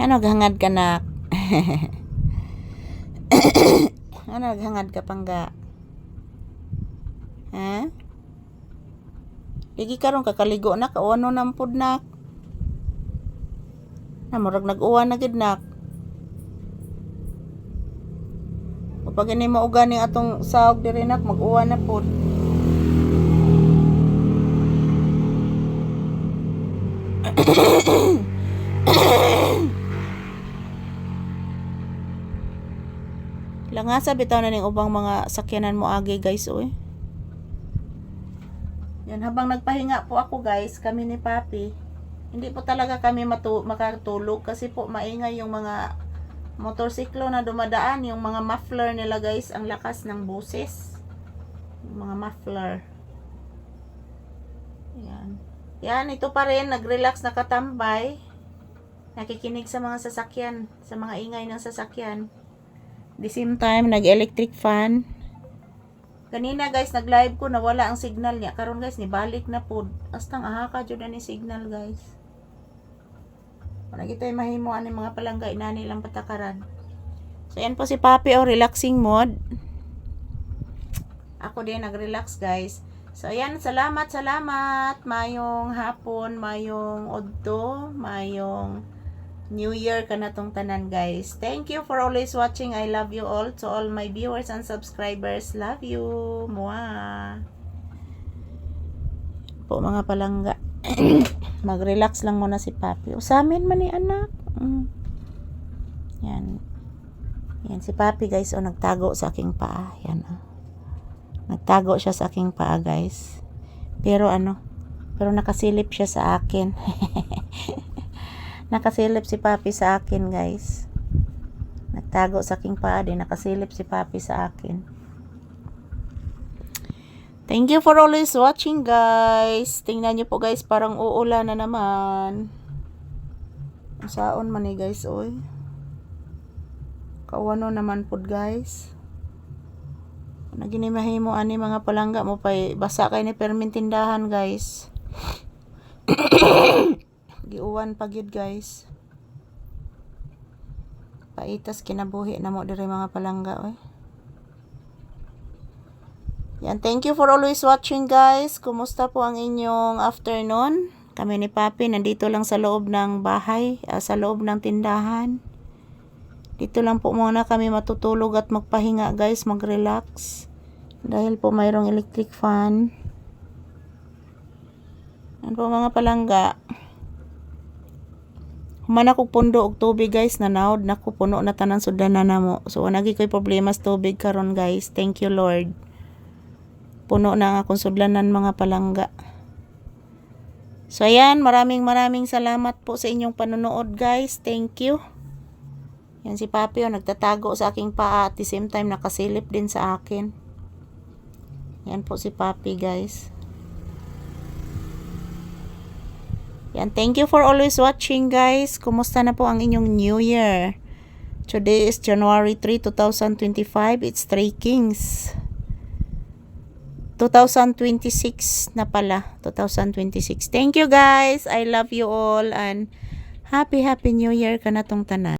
Ano naghangad ka nak? Ano naghangad ka pangga? Ha? Ligi karon kakaligo na ka ano nampud nak? Namurag nag-uwan na gid nak. Kapag ini mo gani atong sahog diri nak mag-uwan na pud. Langasa bitaw na ning ubang mga sakyanan mo agi guys oy. Yan habang nagpahinga po ako guys, kami ni Papi. Hindi po talaga kami makatulog kasi po maingay yung mga motorsiklo na dumadaan, yung mga muffler nila guys, ang lakas ng boses. Yung mga muffler. Yan. Yan, ito pa rin, nag-relax nakatambay. Nakikinig sa mga sasakyan, sa mga ingay ng sasakyan. The same time, nag-electric fan. Kanina guys, nag-live ko, nawala ang signal niya. Karon guys, nibalik na po. Astang ahaka dyan na ni signal guys. Wala kita yung mahimo ang mga palangga, inani lang patakaran. So yan po si Papi, relaxing mode. Ako din nag-relax guys. So ayan, salamat. Mayong hapon, mayong odto, mayong New Year ka na tong tanan guys. Thank you for always watching. I love you all. To all my viewers and subscribers, love you. Mwah. Po mga palangga. Mag-relax lang muna si Papi. Usamin man ni anak. Yan. Yan si Papi guys. O nagtago sa aking paa. Yan o. Nagtago siya sa aking paa guys. Pero nakasilip siya sa akin. Nakasilip si Papi sa akin guys. Nagtago sa aking paa din. Nakasilip si Papi sa akin. Thank you for always watching guys. Tingnan nyo po guys. Parang uulan na naman. Saon man guys. Oy. Kawano naman po guys. Naginimahimo ani mga palangga mo pa. Basa kayo ni permintindahan guys. Giuwan pagid guys. Paitas kinabuhi na mo diri mga palangga oy. Yan, thank you for always watching guys. Kumusta po ang inyong afternoon? Kami ni Papi nandito lang sa loob ng bahay, sa loob ng tindahan. Dito lang po muna kami matutulog at magpahinga guys, mag-relax. Dahil po mayroong electric fan. Yan po mga palangga. Humana kog pundo og tubig guys, nanawd nako puno na tanan sudanan namo. So nagi koy problema sa tubig karon guys. Thank you Lord. Puno na ang akong sudlanan mga palangga. So ayan, maraming salamat po sa inyong panonood guys. Thank you. Yan si Papi nagtatago sa aking paa at the same time nakasilip din sa akin. Yan po si Papi guys. Yan, thank you for always watching guys. Kumusta na po ang inyong New Year? Today is January 3, 2025. It's Stray Kings. 2026 na pala. 2026. Thank you guys. I love you all and happy New Year ka na tong tanan.